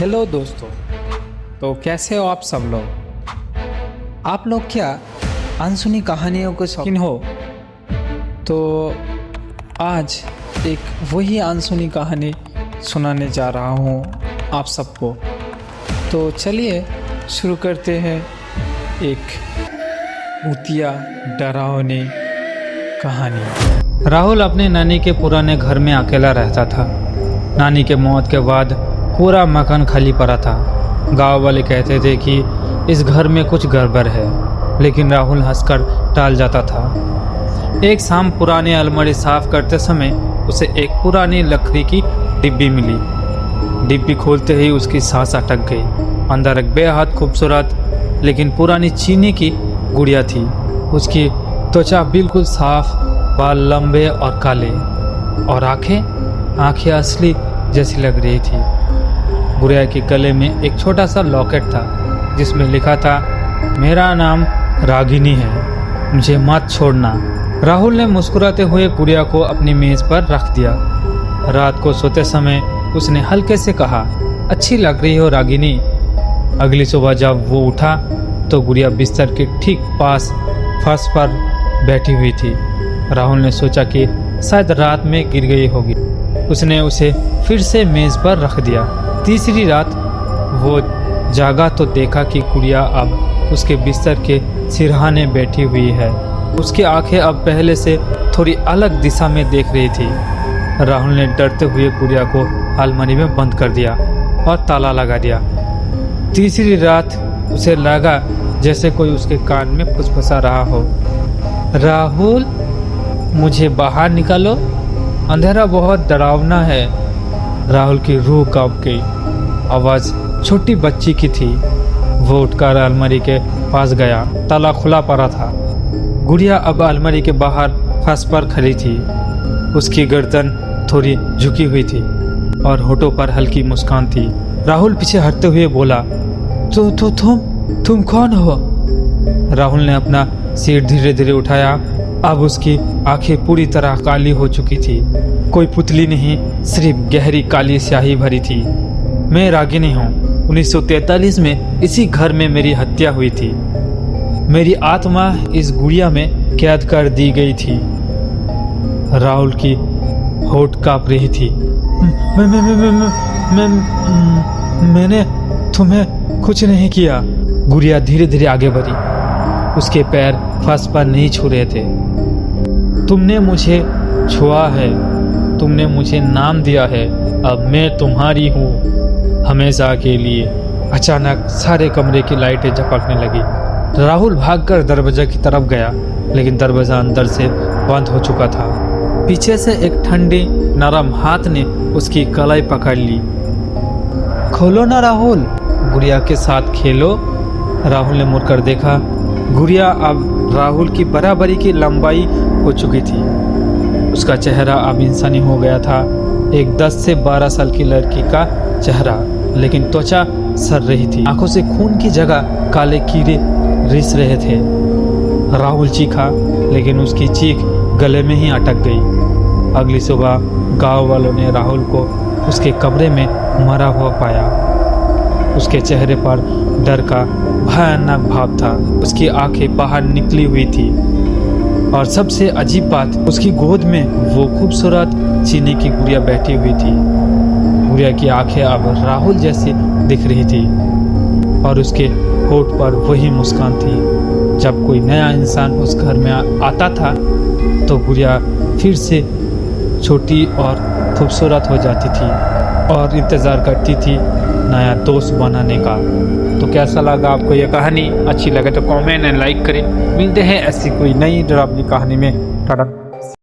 Hello दोस्तों, तो कैसे हो आप सब लोग। आप लोग क्या अनसुनी कहानियों के शौकीन हो? तो आज एक वही अनसुनी कहानी सुनाने जा रहा हूँ आप सबको। तो चलिए शुरू करते हैं एक भूतिया डरावनी कहानी। राहुल अपने नानी के पुराने घर में अकेला रहता था। नानी के मौत के बाद पूरा मकान खाली पड़ा था। गांव वाले कहते थे कि इस घर में कुछ गड़बड़ है, लेकिन राहुल हंसकर टाल जाता था। एक शाम पुरानी अलमारी साफ करते समय उसे एक पुरानी लकड़ी की डिब्बी मिली। डिब्बी खोलते ही उसकी सांस अटक गई। अंदर एक बेहद खूबसूरत लेकिन पुरानी चीनी की गुड़िया थी। उसकी त्वचा बिल्कुल साफ, बाल लंबे और काले, और आंखें असली जैसी लग रही थी। गुड़िया के गले में एक छोटा सा लॉकेट था जिसमें लिखा था, मेरा नाम रागिनी है, मुझे मत छोड़ना। राहुल ने मुस्कुराते हुए गुड़िया को अपनी मेज पर रख दिया। रात को सोते समय उसने हल्के से कहा, अच्छी लग रही हो रागिनी। अगली सुबह जब वो उठा तो गुड़िया बिस्तर के ठीक पास फर्श पर बैठी हुई थी। राहुल ने सोचा कि शायद रात में गिर गई होगी। उसने उसे फिर से मेज पर रख दिया। तीसरी रात वो जागा तो देखा कि गुड़िया अब उसके बिस्तर के सिरहाने बैठी हुई है। उसकी आंखें अब पहले से थोड़ी अलग दिशा में देख रही थी। राहुल ने डरते हुए गुड़िया को अलमारी में बंद कर दिया और ताला लगा दिया। तीसरी रात उसे लगा जैसे कोई उसके कान में फुसफुसा रहा हो, राहुल मुझे बाहर निकालो, अंधेरा बहुत डरावना है। राहुल की रूह कांप गई। आवाज़ छोटी बच्ची की थी। वो उठकर अलमारी के पास गया। ताला खुला पड़ा था। गुड़िया अब अलमारी के बाहर फर्श पर खड़ी थी। उसकी गर्दन थोड़ी झुकी हुई थी और होठों पर हल्की मुस्कान थी। राहुल पीछे हटते हुए बोला, तो तुम कौन हो? राहुल ने अपना सिर धीरे धीरे उठाया। अब उसकी आंखें पूरी तरह काली हो चुकी थी। कोई पुतली नहीं, सिर्फ गहरी काली स्याही भरी थी। मैं रागिनी हूँ। 1943 में इसी घर में मेरी हत्या हुई थी। मेरी आत्मा इस गुड़िया में कैद कर दी गई थी। राहुल की होठ कांप रही थी। मैंने तुम्हें कुछ नहीं किया। गुड़िया धीरे धीरे आगे बढ़ी। उसके पैर फर्श पर नहीं छू रहे थे। तुमने मुझे छुआ है, तुमने मुझे नाम दिया है, अब मैं तुम्हारी हूँ हमेशा के लिए। अचानक सारे कमरे की लाइटें झपकने लगी। राहुल भागकर दरवाजा की तरफ गया, लेकिन दरवाजा अंदर से बंद हो चुका था। पीछे से एक ठंडी नरम हाथ ने उसकी कलाई पकड़ ली। खोलो ना राहुल, गुड़िया के साथ खेलो। राहुल ने मुड़कर देखा। गुड़िया अब राहुल की बराबरी की लंबाई हो चुकी थी। उसका चेहरा अब इंसानी हो गया था, एक 10 से 12 साल की लड़की का चेहरा, लेकिन त्वचा सड़ रही थी। आंखों से खून की जगह काले कीड़े रिस रहे थे। राहुल चीखा, लेकिन उसकी चीख गले में ही अटक गई। अगली सुबह गांव वालों ने राहुल को उसके कमरे में मरा हुआ पाया। उसके चेहरे पर डर का भयानक भाव था। उसकी आंखें बाहर निकली हुई थी, और सबसे अजीब बात, उसकी गोद में वो खूबसूरत चीनी की गुड़िया बैठी हुई थी। गुड़िया की आंखें अब राहुल जैसी दिख रही थी, और उसके होठ पर वही मुस्कान थी। जब कोई नया इंसान उस घर में आता था तो गुड़िया फिर से छोटी और खूबसूरत हो जाती थी और इंतज़ार करती थी नया दोस्त बनाने का। तो कैसा लगा आपको यह कहानी? अच्छी लगे तो कमेंट एंड लाइक करें। मिलते हैं ऐसी कोई नई डरावनी कहानी में। टाटा।